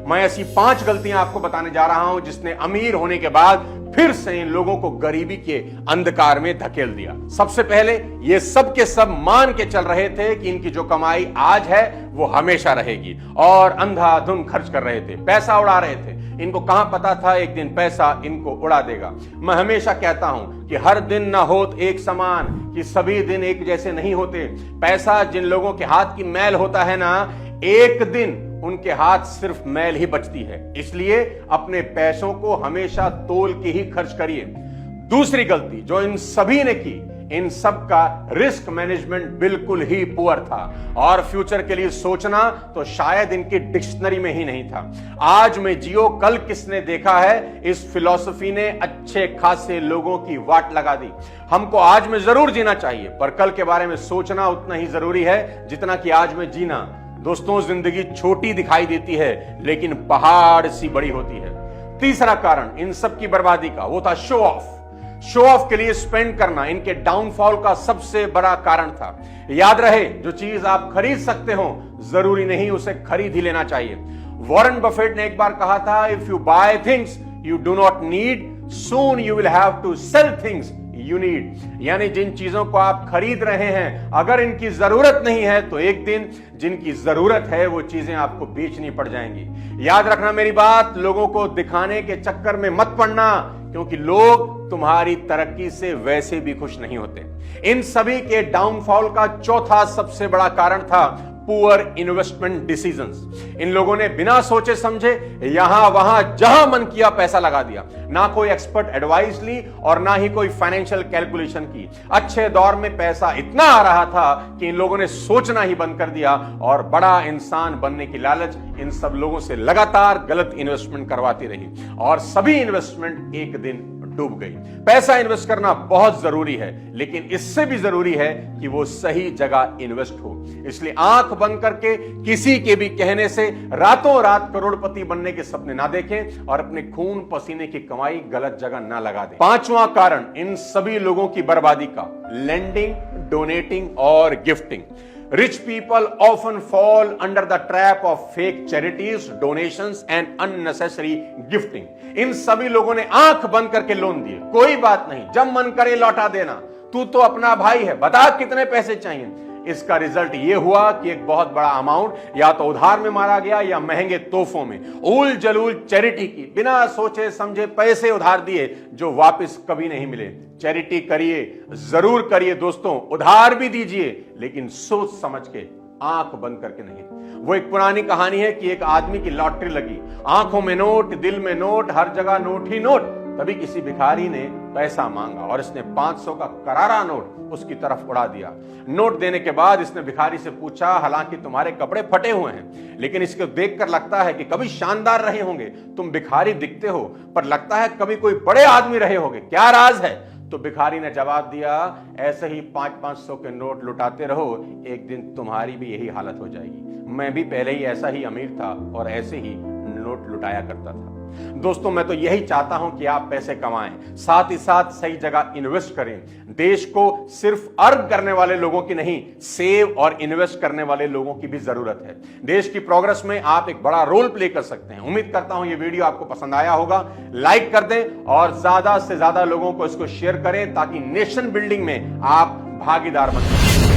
मैं ऐसी 5 गलतियां आपको बताने जा रहा हूं जिसने अमीर होने के बाद फिर से इन लोगों को गरीबी के अंधकार में धकेल दिया। सबसे पहले ये सब के सब मान के चल रहे थे कि इनकी जो कमाई आज है वो हमेशा रहेगी और अंधाधुंध खर्च कर रहे थे, पैसा उड़ा रहे थे। इनको कहां पता था एक दिन पैसा इनको उड़ा देगा। मैं हमेशा कहता हूं कि हर दिन ना होत एक समान, कि सभी दिन एक जैसे नहीं होते। पैसा जिन लोगों के हाथ की मैल होता है ना, एक दिन उनके हाथ सिर्फ मैल ही बचती है। इसलिए अपने पैसों को हमेशा तोल के ही खर्च करिए। दूसरी गलती जो इन सभी ने की, इन सब का रिस्क मैनेजमेंट बिल्कुल ही पुअर था और फ्यूचर के लिए सोचना तो शायद इनकी डिक्शनरी में ही नहीं था। आज में जियो कल किसने देखा है, इस फिलॉसफी ने अच्छे खासे लोगों की वाट लगा दी। हमको आज में जरूर जीना चाहिए, पर कल के बारे में सोचना उतना ही जरूरी है जितना कि आज में जीना। दोस्तों, जिंदगी छोटी दिखाई देती है लेकिन पहाड़ सी बड़ी होती है। तीसरा कारण इन सब की बर्बादी का वो था शो ऑफ। शो ऑफ के लिए स्पेंड करना इनके डाउनफॉल का सबसे बड़ा कारण था। याद रहे, जो चीज आप खरीद सकते हो जरूरी नहीं उसे खरीद ही लेना चाहिए। वॉरेन बफेट ने एक बार कहा था, if you buy things you do not need, soon you will have to sell things you need. यानी जिन चीजों को आप खरीद रहे हैं, अगर इनकी जरूरत नहीं है तो एक दिन जिनकी जरूरत है वो चीजें आपको बेचनी पड़ जाएंगी। याद रखना मेरी बात, लोगों को दिखाने के चक्कर में मत पड़ना, क्योंकि लोग तुम्हारी तरक्की से वैसे भी खुश नहीं होते। इन सभी के डाउनफॉल का चौथा सबसे बड़ा कारण था पुअर इन्वेस्टमेंट डिसीजंस। इन लोगों ने बिना सोचे समझे यहां वहां जहां मन किया पैसा लगा दिया। ना कोई एक्सपर्ट एडवाइस ली और ना ही कोई फाइनेंशियल कैलकुलेशन की। अच्छे दौर में पैसा इतना आ रहा था कि इन लोगों ने सोचना ही बंद कर दिया और बड़ा इंसान बनने की लालच इन सब लोगों से लगातार गलत इन्वेस्टमेंट करवाती रही और सभी इन्वेस्टमेंट एक दिन डूब गई। पैसा इन्वेस्ट करना बहुत जरूरी है, लेकिन इससे भी जरूरी है कि वो सही जगह इन्वेस्ट हो। इसलिए आंख बंद करके किसी के भी कहने से रातों रात करोड़पति बनने के सपने ना देखें और अपने खून पसीने की कमाई गलत जगह ना लगा दें। पांचवां कारण इन सभी लोगों की बर्बादी का, लेंडिंग, डोनेटिंग और gifting. Rich people often fall under the trap of fake charities, donations and unnecessary gifting. इन सभी लोगों ने आंख बंद करके लोन दिए। कोई बात नहीं, जब मन करे लौटा देना, तू तो अपना भाई है, बता कितने पैसे चाहिए। इसका रिजल्ट यह हुआ कि एक बहुत बड़ा अमाउंट या तो उधार में मारा गया या महंगे तोहफों में। उल जलूल चैरिटी की, बिना सोचे समझे पैसे उधार दिए जो वापस कभी नहीं मिले। चैरिटी करिए, जरूर करिए दोस्तों, उधार भी दीजिए, लेकिन सोच समझ के, आंख बंद करके नहीं। वो एक पुरानी कहानी है कि एक आदमी की लॉटरी लगी, आंखों में नोट, दिल में नोट, हर जगह नोट ही नोट। तभी किसी भिखारी ने पैसा मांगा और इसने 500 का करारा नोट उसकी तरफ उड़ा दिया। नोट देने के बाद इसने भिखारी से पूछा, हालांकि तुम्हारे कपड़े फटे हुए हैं, लेकिन इसको देखकर लगता है कि कभी शानदार रहे होंगे। तुम भिखारी दिखते हो, पर लगता है कभी कोई बड़े आदमी रहे होंगे, क्या राज है? तो भिखारी ने जवाब दिया, ऐसे ही 500-500 के नोट लुटाते रहो, एक दिन तुम्हारी भी यही हालत हो जाएगी। मैं भी पहले ही ऐसा ही अमीर था और ऐसे ही नोट लुटाया करता था। दोस्तों, मैं तो यही चाहता हूं कि आप पैसे कमाएं, साथ ही साथ सही जगह इन्वेस्ट करें। देश को सिर्फ अर्न करने वाले लोगों की नहीं, सेव और इन्वेस्ट करने वाले लोगों की भी जरूरत है। देश की प्रोग्रेस में आप एक बड़ा रोल प्ले कर सकते हैं। उम्मीद करता हूं ये वीडियो आपको पसंद आया होगा। लाइक कर दें और ज्यादा से ज्यादा लोगों को इसको शेयर करें ताकि नेशन बिल्डिंग में आप भागीदार बन सकें।